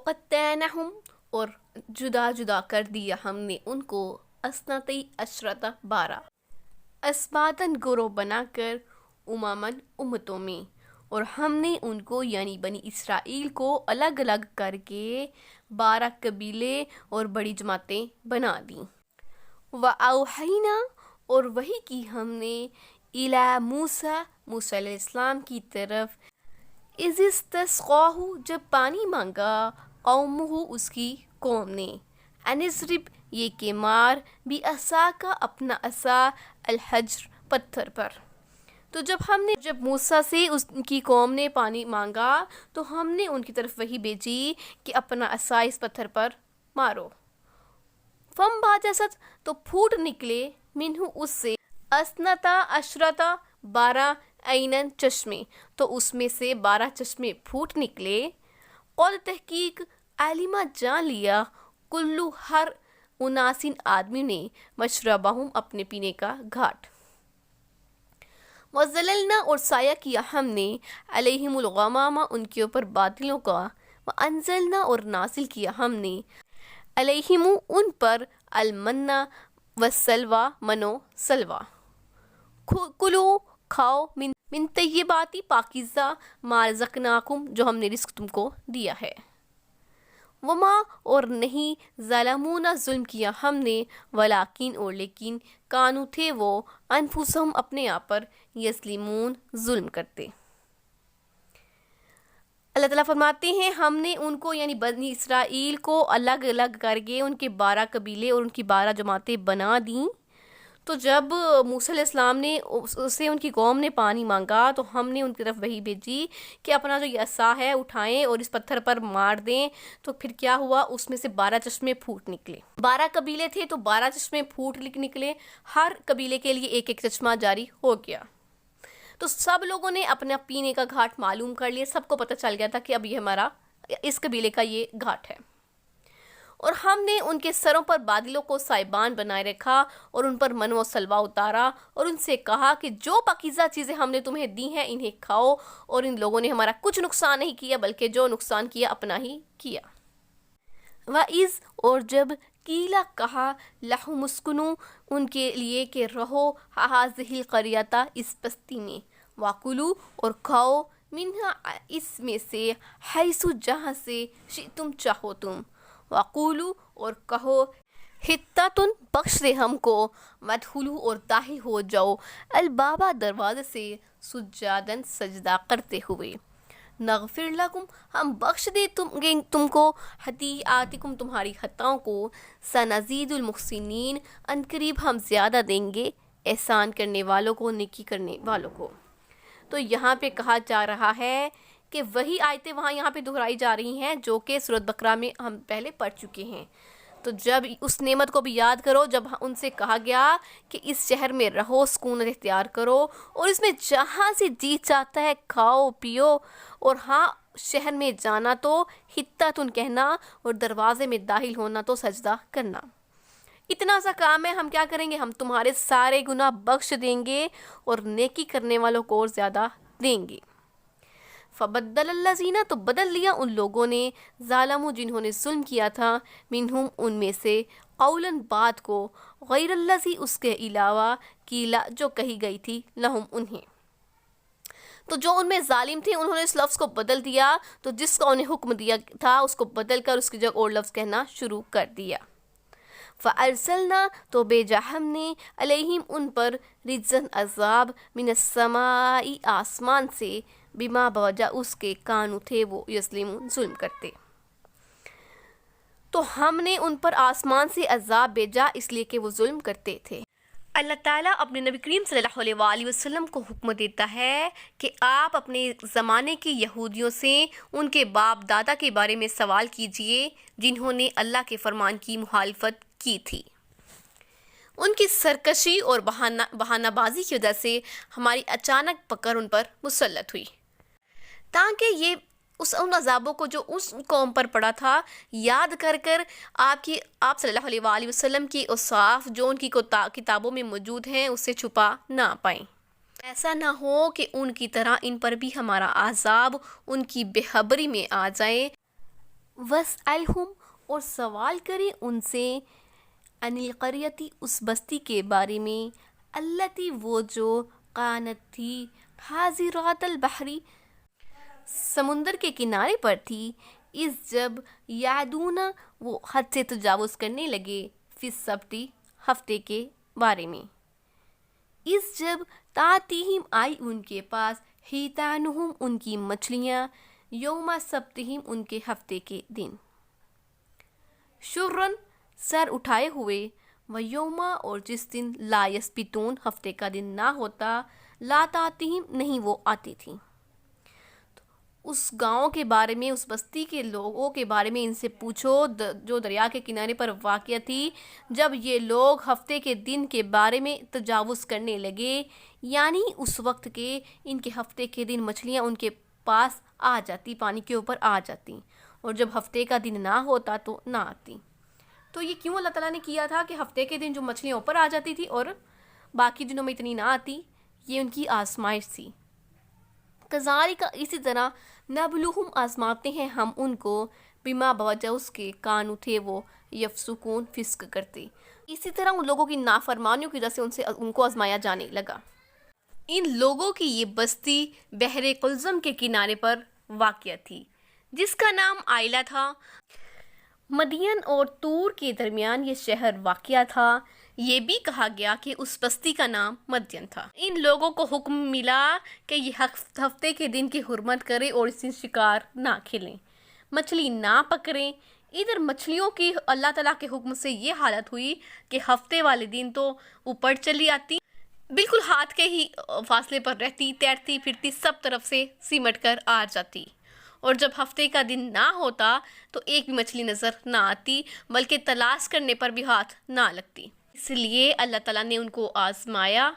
وقطعناہم اور جدا جدا کر دیا ہم نے ان کو اثنتی عشرۃ 12 اسباطن گروہ بنا کر اممن امتوں میں، اور ہم نے ان کو یعنی بنی اسرائیل کو الگ الگ کر کے 12 قبیلے اور بڑی جماعتیں بنا دیں۔ وَأَوْحَيْنَا اور وحی کی ہم نے إِلَى موسیٰ موسیٰ علیہ السلام کی طرف إِذِ اسْتَسْقَاهُ جب پانی مانگا قومہ اس کی قوم نے، أَنِ اضْرِبْ یہ کہ مار بِعَصَاکَ اپنا عصا الحجر پتھر پر۔ تو جب موسیٰ سے اس کی قوم نے پانی مانگا تو ہم نے ان کی طرف وحی بھیجی کہ اپنا عصا اس پتھر پر مارو۔ فانبجست تو پھوٹ نکلے منہ اس سے اثنتا عشرۃ 12 عیناً چشمے، تو اس میں سے 12 چشمے پھوٹ نکلے۔ قد تحقیق علمہ جان لیا کلو ہر اناسن آدمی نے مشربہم اپنے پینے کا گھاٹ۔ وَظَلَلْنَا اور سایہ کیا ہم نے علیہم الغمام ان کے اوپر بادلوں کا، وَأَنزَلْنَا اور نازل کیا ہم نے علیہم ان پر المن والسلوی منو سلوی۔ کلو کھاؤ من طیباتی پاکیزہ ما رزقناکم جو ہم نے رزق تم کو دیا ہے۔ وما اور نہیں ظلمونا ظلم کیا ہم نے، ولیکن اور لیکن کانو تھے وہ انفسہم اپنے آپ پر یظلمون ظلم کرتے۔ اللہ تعالیٰ فرماتے ہیں ہم نے ان کو یعنی بنی اسرائیل کو الگ الگ کر کے ان کے 12 قبیلے اور ان کی 12 جماعتیں بنا دیں۔ تو جب موسیٰ علیہ السلام نے اسے ان کی قوم نے پانی مانگا تو ہم نے ان کی طرف وحی بھیجی کہ اپنا جو یہ عصا ہے اٹھائیں اور اس پتھر پر مار دیں۔ تو پھر کیا ہوا، اس میں سے 12 چشمے پھوٹ نکلے۔ 12 قبیلے تھے تو 12 چشمے پھوٹ نکلے، ہر قبیلے کے لیے ایک ایک چشمہ جاری ہو گیا۔ تو سب لوگوں نے اپنا پینے کا گھاٹ معلوم کر لیا، سب کو پتہ چل گیا تھا کہ اب یہ ہمارا اس قبیلے کا یہ گھاٹ ہے۔ اور ہم نے ان کے سروں پر بادلوں کو سائبان بنائے رکھا اور ان پر من و سلوہ اتارا، اور ان سے کہا کہ جو پاکیزہ چیزیں ہم نے تمہیں دی ہیں انہیں کھاؤ، اور ان لوگوں نے ہمارا کچھ نقصان نہیں کیا بلکہ جو نقصان کیا اپنا ہی کیا۔ وَإِذْ اور جب قیلا کہا لَهُمُ اسْكُنُوا ان کے لیے کہ رہو هَٰذِهِ الْقَرْيَةَ اس بستی میں، وَكُلُوا اور کھاؤ منها اس میں سے حیث جہاں سے شئتم چاہو تم، وَقُولُوا اور کہو حِطَّةٌ بخش دے ہم کو، وَادْخُلُوا اور داخل ہو جاؤ البابا دروازے سے سجاداً سجدہ کرتے ہوئے، نغفر لکم ہم بخش دے تم کو خطیئاتکم تمہاری خطاؤں کو، سنزید المحسنین ان قریب ہم زیادہ دیں گے احسان کرنے والوں کو، نیکی کرنے والوں کو۔ تو یہاں پہ کہا جا رہا ہے کہ وہی آیتیں یہاں پہ دہرائی جا رہی ہیں جو کہ سورۃ بقرہ میں ہم پہلے پڑھ چکے ہیں۔ تو جب اس نعمت کو بھی یاد کرو جب ان سے کہا گیا کہ اس شہر میں رہو، سکون اختیار کرو، اور اس میں جہاں سے جی چاہتا ہے کھاؤ پیو، اور ہاں شہر میں جانا تو حطتن کہنا اور دروازے میں داخل ہونا تو سجدہ کرنا، اتنا سا کام ہے، ہم کیا کریں گے، ہم تمہارے سارے گناہ بخش دیں گے اور نیکی کرنے والوں کو اور زیادہ دیں گے۔ فبدل الذین تو بدل لیا ان لوگوں نے، ظالموا جنہوں نے ظلم کیا تھا، منہم ان میں سے، قولاً بات کو، غیر الذی اس کے علاوہ، قیلا جو کہی گئی تھی، لہم انہیں۔ تو جو ان میں ظالم تھے انہوں نے اس لفظ کو بدل دیا، تو جس کا انہیں حکم دیا تھا اس کو بدل کر اس کی جگہ اور لفظ کہنا شروع کر دیا۔ فَأَرْسَلْنَا تو بھیجا ہم نے، علیہم ان پر، رجزاً عذاب، من السماء آسمان سے، بما بوجہ اس کے، کانو تھے وہ، یظلمون ظلم کرتے۔ تو ہم نے ان پر آسمان سے عذاب بھیجا اس لیے کہ وہ ظلم کرتے تھے۔ اللہ تعالیٰ اپنے نبی کریم صلی اللہ علیہ وآلہ وسلم کو حکم دیتا ہے کہ آپ اپنے زمانے کی یہودیوں سے ان کے باپ دادا کے بارے میں سوال کیجئے جنہوں نے اللہ کے فرمان کی مخالفت کی تھی۔ ان کی سرکشی اور بہانہ بازی کی وجہ سے ہماری اچانک پکڑ ان پر مسلط ہوئی، تاکہ یہ ان عذابوں کو جو اس قوم پر پڑا تھا یاد کر کر آپ صلی اللہ علیہ وآلہ وسلم کی اوصاف جو ان کی کتابوں میں موجود ہیں اس سے چھپا نہ پائیں، ایسا نہ ہو کہ ان کی طرح ان پر بھی ہمارا عذاب ان کی بے خبری میں آ جائے۔ وَاسْأَلْهُمْ اور سوال کریں ان سے عن القریتی اس بستی کے بارے میں التی وہ جو کانت تھی حاضرات البحری سمندر کے کنارے پر تھی اس جب یعدون وہ حد سے تجاوز کرنے لگے فی السبتی ہفتے کے بارے میں اس جب تاتیہم آئی ان کے پاس حیتانہم ان کی مچھلیاں یوم سبتہم ان کے ہفتے کے دن شرن سر اٹھائے ہوئے و یوما اور جس دن لا یسبتون ہفتے کا دن نہ ہوتا لا تاتیہم نہیں وہ آتی تھی اس گاؤں کے بارے میں اس بستی کے لوگوں کے بارے میں ان سے پوچھو جو دریا کے کنارے پر واقع تھی جب یہ لوگ ہفتے کے دن کے بارے میں تجاوز کرنے لگے یعنی اس وقت کے ان کے ہفتے کے دن مچھلیاں ان کے پاس آ جاتی پانی کے اوپر آ جاتی اور جب ہفتے کا دن نہ ہوتا تو نہ آتی تو یہ کیوں اللہ تعالیٰ نے کیا تھا کہ ہفتے کے دن جو مچھلیاں اوپر آ جاتی تھی اور باقی دنوں میں اتنی نہ آتی یہ ان کی آزمائش تھی کذالک اسی طرح نبلوہم آزماتے ہیں ہم ان کو بما بوجہ اس کے کانو تھے وہ یفسقون فسق کرتے اسی طرح ان لوگوں کی نافرمانیوں کی وجہ سے ان کو آزمایا جانے لگا ان لوگوں کی یہ بستی بحر قلزم کے کنارے پر واقع تھی جس کا نام آئلہ تھا مدین اور طور کے درمیان یہ شہر واقع تھا یہ بھی کہا گیا کہ اس بستی کا نام مدین تھا ان لوگوں کو حکم ملا کہ یہ ہفتے کے دن کی حرمت کریں اور اس دن شکار نہ کھیلیں مچھلی نہ پکڑیں ادھر مچھلیوں کی اللہ تعالیٰ کے حکم سے یہ حالت ہوئی کہ ہفتے والے دن تو اوپر چلی آتی بالکل ہاتھ کے ہی فاصلے پر رہتی تیرتی پھرتی سب طرف سے سمٹ کر آ جاتی اور جب ہفتے کا دن نہ ہوتا تو ایک بھی مچھلی نظر نہ آتی بلکہ تلاش کرنے پر بھی ہاتھ نہ لگتی اس لیے اللہ تعالیٰ نے ان کو آزمایا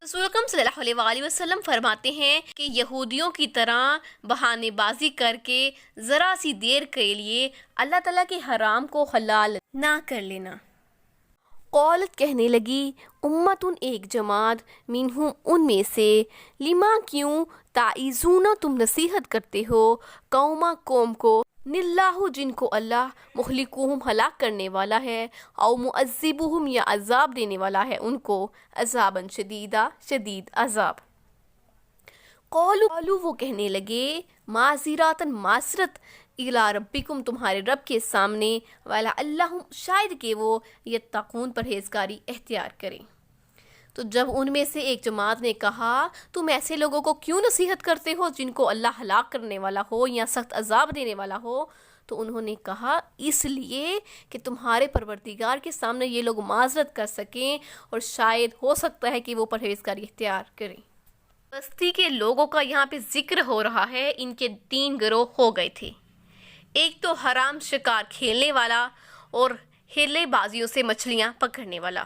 رسول اکرم صلی اللہ علیہ وآلہ وسلم فرماتے ہیں کہ یہودیوں کی طرح بہانے بازی کر کے ذرا سی دیر کے لیے اللہ تعالیٰ کے حرام کو حلال نہ کر لینا قولت کہنے لگی امتن ایک جماعت منہم ان میں سے لما کیوں تعیزون تم نصیحت کرتے ہو قوم کو نلّہ جن کو اللہ مہلکوہم ہلاک کرنے والا ہے او معذبوہم یا عذاب دینے والا ہے ان کو عذاباً شدیدہ شدید عذاب قولو وہ کہنے لگے معذراتاً معذرت الی ربکم تمہارے رب کے سامنے وَلَعَلَّهُمْ شاید کہ وہ یتقون پرہیزگاری اختیار کریں تو جب ان میں سے ایک جماعت نے کہا تم ایسے لوگوں کو کیوں نصیحت کرتے ہو جن کو اللہ ہلاک کرنے والا ہو یا سخت عذاب دینے والا ہو تو انہوں نے کہا اس لیے کہ تمہارے پروردگار کے سامنے یہ لوگ معذرت کر سکیں اور شاید ہو سکتا ہے کہ وہ پرہیزگاری اختیار کریں بستی کے لوگوں کا یہاں پہ ذکر ہو رہا ہے ان کے 3 گروہ ہو گئے تھے ایک تو حرام شکار کھیلنے والا اور ہیلے بازیوں سے مچھلیاں پکڑنے والا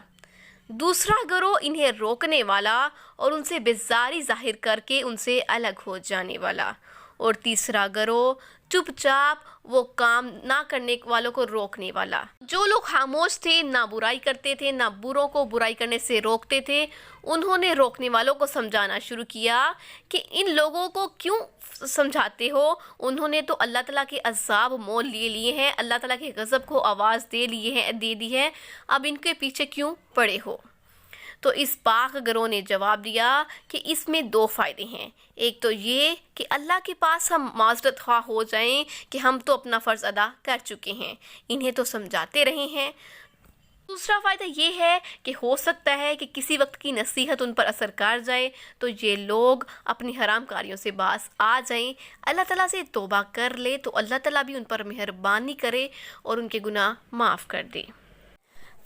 دوسرا گروہ انہیں روکنے والا اور ان سے بیزاری ظاہر کر کے ان سے الگ ہو جانے والا اور تیسرا گروہ چپ چاپ وہ کام نہ کرنے والوں کو روکنے والا جو لوگ خاموش تھے نہ برائی کرتے تھے نہ بروں کو برائی کرنے سے روکتے تھے انہوں نے روکنے والوں کو سمجھانا شروع کیا کہ ان لوگوں کو کیوں سمجھاتے ہو انہوں نے تو اللہ تعالیٰ کے عذاب مول لیے ہیں اللہ تعالیٰ کے غضب کو آواز دے دی ہے اب ان کے پیچھے کیوں پڑے ہو تو اس پاک گروہ نے جواب دیا کہ اس میں 2 فائدے ہیں ایک تو یہ کہ اللہ کے پاس ہم معذرت خواہ ہو جائیں کہ ہم تو اپنا فرض ادا کر چکے ہیں انہیں تو سمجھاتے رہے ہیں دوسرا فائدہ یہ ہے کہ ہو سکتا ہے کہ کسی وقت کی نصیحت ان پر اثر کر جائے تو یہ لوگ اپنی حرام کاریوں سے باز آ جائیں اللہ تعالیٰ سے توبہ کر لے تو اللہ تعالیٰ بھی ان پر مہربانی کرے اور ان کے گناہ معاف کر دے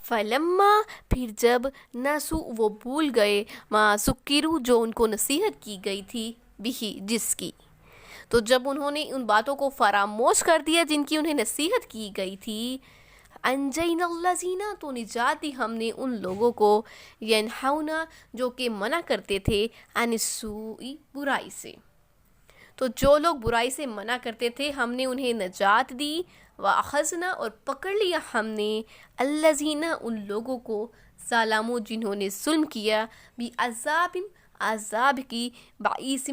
فلما پھر جب نسو وہ بھول گئے ما ذکروا جو ان کو نصیحت کی گئی تھی بھی جس کی تو جب انہوں نے ان باتوں کو فراموش کر دیا جن کی انہیں نصیحت کی گئی تھی انجینا الذین تو نجات دی ہم نے ان لوگوں کو ینہون جو کہ منع کرتے تھے عن السوء برائی سے تو جو لوگ برائی سے منع کرتے تھے ہم نے انہیں نجات دی وَأَخَذْنَا اور پکڑ لیا ہم نے الذین ان لوگوں کو ظالموا جنہوں نے ظلم کیا بعذاب عذاب کی باعث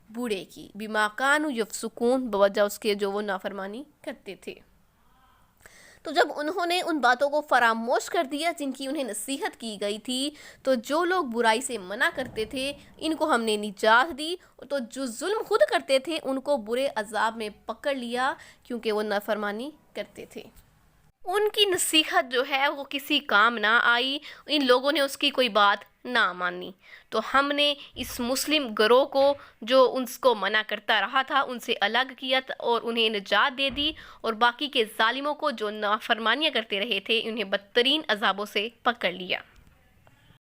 بوڑھے کی، بما کانوا یفسقون، بوجہ اس کے جو وہ نافرمانی کرتے تھے۔ تو جب انہوں نے ان باتوں کو فراموش کر دیا جن کی انہیں نصیحت کی گئی تھی، تو جو لوگ برائی سے منع کرتے تھے ان کو ہم نے نجات دی، تو جو ظلم خود کرتے تھے ان کو برے عذاب میں پکڑ لیا کیونکہ وہ نافرمانی کرتے تھے۔ ان کی نصیحت جو ہے وہ کسی کام نہ آئی، ان لوگوں نے اس کی کوئی بات نہ مانی، تو ہم نے اس مسلم گروہ کو جو ان کو منع کرتا رہا تھا ان سے الگ کیا اور انہیں نجات دے دی، اور باقی کے ظالموں کو جو نافرمانیاں کرتے رہے تھے انہیں بدترین عذابوں سے پکڑ لیا۔